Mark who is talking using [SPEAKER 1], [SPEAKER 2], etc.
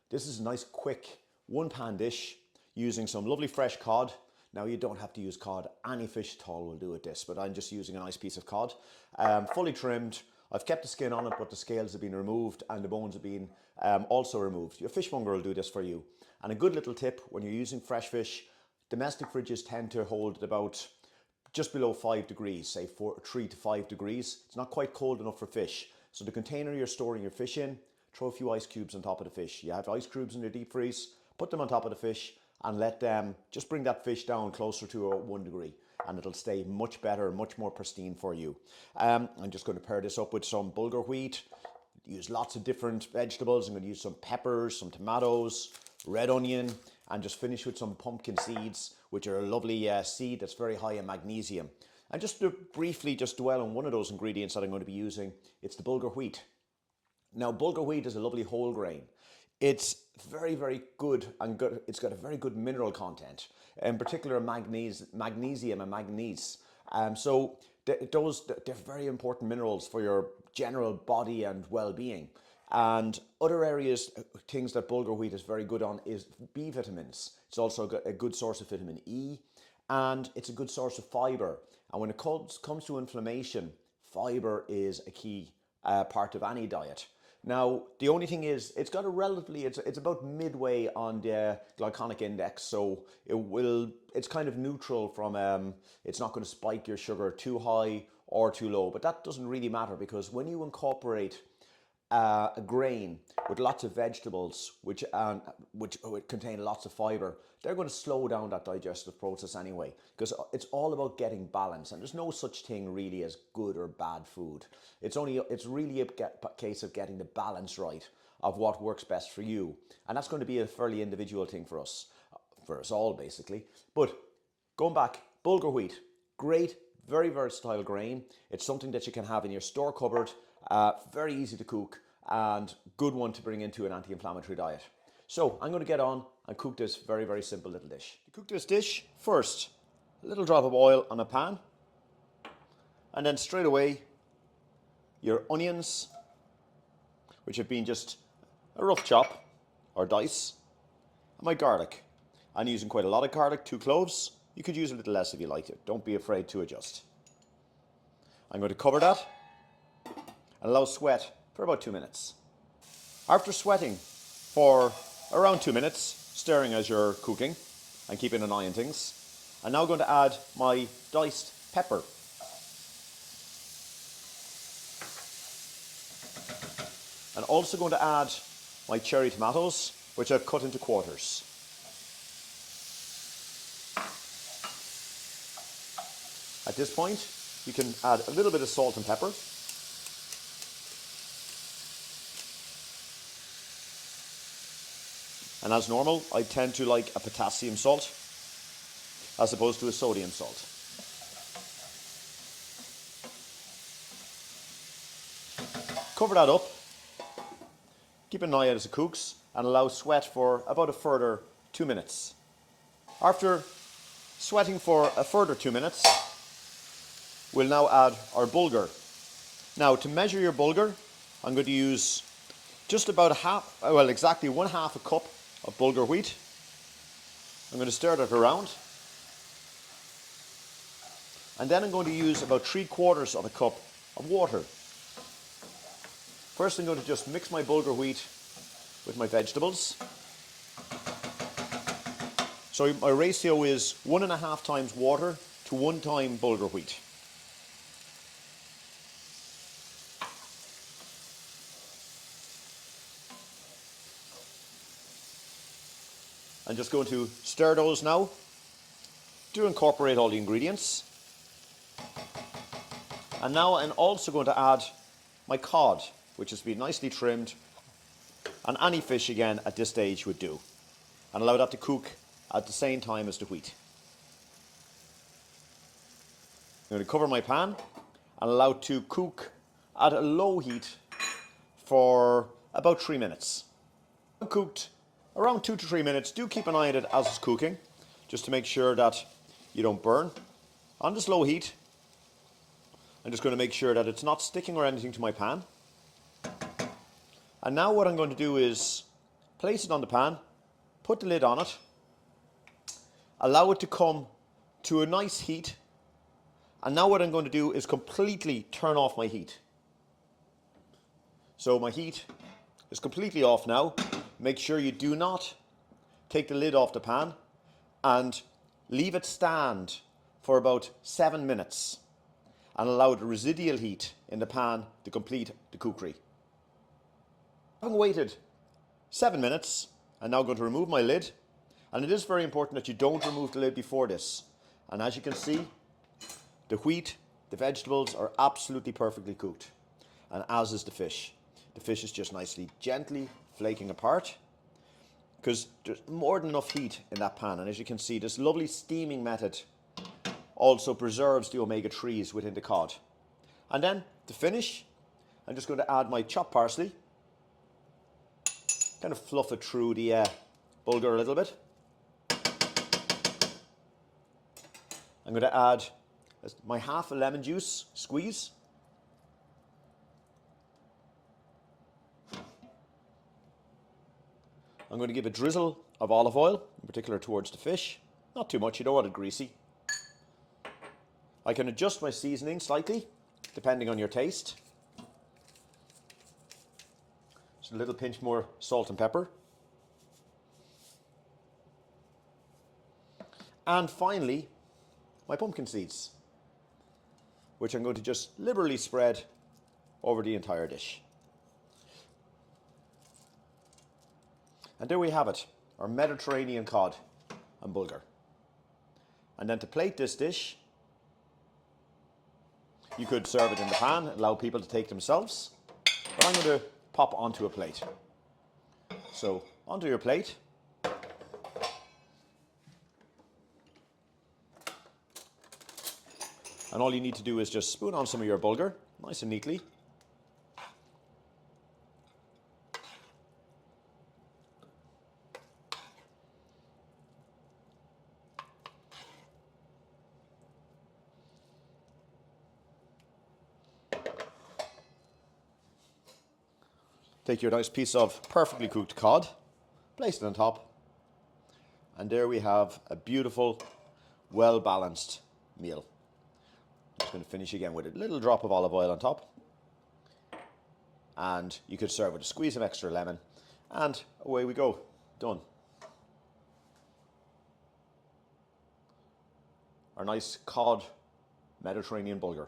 [SPEAKER 1] This is a nice quick one pan dish using some lovely fresh cod. Now you don't have to use cod, any fish at all will do with this, but I'm just using a nice piece of cod, fully trimmed. I've kept the skin on it, but the scales have been removed and the bones have been also removed. Your fishmonger will do this for you. And a good little tip, when you're using fresh fish, domestic fridges tend to hold about just below 5 degrees, say 3 to 5 degrees. It's not quite cold enough for fish. So the container you're storing your fish in, throw a few ice cubes on top of the fish. You have ice cubes in your deep freeze, put them on top of the fish and let them just bring that fish down closer to 1 degree, and it'll stay much better, much more pristine for you. I'm just going to pair this up with some bulgur wheat. Use lots of different vegetables. I'm going to use some peppers, some tomatoes, red onion, and just finish with some pumpkin seeds, which are a lovely seed that's very high in magnesium. And just to briefly just dwell on one of those ingredients that I'm going to be using, it's the bulgur wheat. Now, bulgur wheat is a lovely whole grain. It's very, very good and good. It's got a very good mineral content, in particular magnesium and manganese. So they're very important minerals for your general body and well-being. And other areas, things that bulgur wheat is very good on is B vitamins. It's also got a good source of vitamin E, and it's a good source of fiber. And when it comes to inflammation, fiber is a key part of any diet. Now, the only thing is, it's got a relatively, it's about midway on the glycemic index, so it's kind of neutral from, it's not going to spike your sugar too high or too low, but that doesn't really matter, because when you incorporate a grain with lots of vegetables, which contain lots of fiber, they're going to slow down that digestive process anyway, because it's all about getting balance, and there's no such thing really as good or bad food. It's really a case of getting the balance right of what works best for you, and that's going to be a fairly individual thing for us all basically. But going back, bulgur wheat, great, very versatile grain. It's something that you can have in your store cupboard. Very easy to cook and good one to bring into an anti-inflammatory diet. So I'm going to get on and cook this very, very simple little dish. To cook this dish, first, a little drop of oil on a pan, and then straight away, your onions, which have been just a rough chop or dice, and my garlic. I'm using quite a lot of garlic, 2 cloves. You could use a little less if you like it. Don't be afraid to adjust. I'm going to cover that and allow sweat for about 2 minutes. After sweating for around 2 minutes, stirring as you're cooking and keeping an eye on things, I'm now going to add my diced pepper. I'm also going to add my cherry tomatoes, which I've cut into quarters. At this point, you can add a little bit of salt and pepper. And as normal, I tend to like a potassium salt as opposed to a sodium salt. Cover that up. Keep an eye out as it cooks and allow sweat for about a further 2 minutes. After sweating for a further 2 minutes, we'll now add our bulgur. Now, to measure your bulgur, I'm going to use just about exactly 1/2 a cup of bulgur wheat. I'm going to stir that around. And then I'm going to use about 3/4 of a cup of water. First, I'm going to just mix my bulgur wheat with my vegetables. So my ratio is 1.5 times water to 1 time bulgur wheat. I'm just going to stir those now to incorporate all the ingredients. And now I'm also going to add my cod, which has been nicely trimmed, and any fish again at this stage would do, and allow that to cook at the same time as the wheat. I'm going to cover my pan and allow it to cook at a low heat for about 3 minutes. When cooked around 2 to 3 minutes, do keep an eye on it as it's cooking, just to make sure that you don't burn. On this low heat, I'm just going to make sure that it's not sticking or anything to my pan. And now what I'm going to do is place it on the pan, put the lid on it, allow it to come to a nice heat. And now what I'm going to do is completely turn off my heat. So my heat is completely off now. Make sure you do not take the lid off the pan and leave it stand for about 7 minutes and allow the residual heat in the pan to complete the cookery. Having waited 7 minutes, I'm now going to remove my lid, and it is very important that you don't remove the lid before this. And as you can see, the wheat, the vegetables are absolutely perfectly cooked, and as is the fish. The fish is just nicely, gently flaking apart because there's more than enough heat in that pan. And as you can see, this lovely steaming method also preserves the omega-3s within the cod. And then to finish, I'm just going to add my chopped parsley, kind of fluff it through the bulgur a little bit. I'm going to add my half a lemon juice squeeze. I'm going to give a drizzle of olive oil, in particular towards the fish. Not too much, you don't want it greasy. I can adjust my seasoning slightly, depending on your taste. Just a little pinch more salt and pepper. And finally, my pumpkin seeds, which I'm going to just liberally spread over the entire dish. And there we have it, our Mediterranean cod and bulgur. And then to plate this dish, you could serve it in the pan, allow people to take themselves, but I'm going to pop onto a plate. So onto your plate. And all you need to do is just spoon on some of your bulgur, nice and neatly. Take your nice piece of perfectly cooked cod, place it on top, and there we have a beautiful, well-balanced meal. I'm just going to finish again with a little drop of olive oil on top, and you could serve with a squeeze of extra lemon, and away we go. Done. Our nice cod Mediterranean bulgur.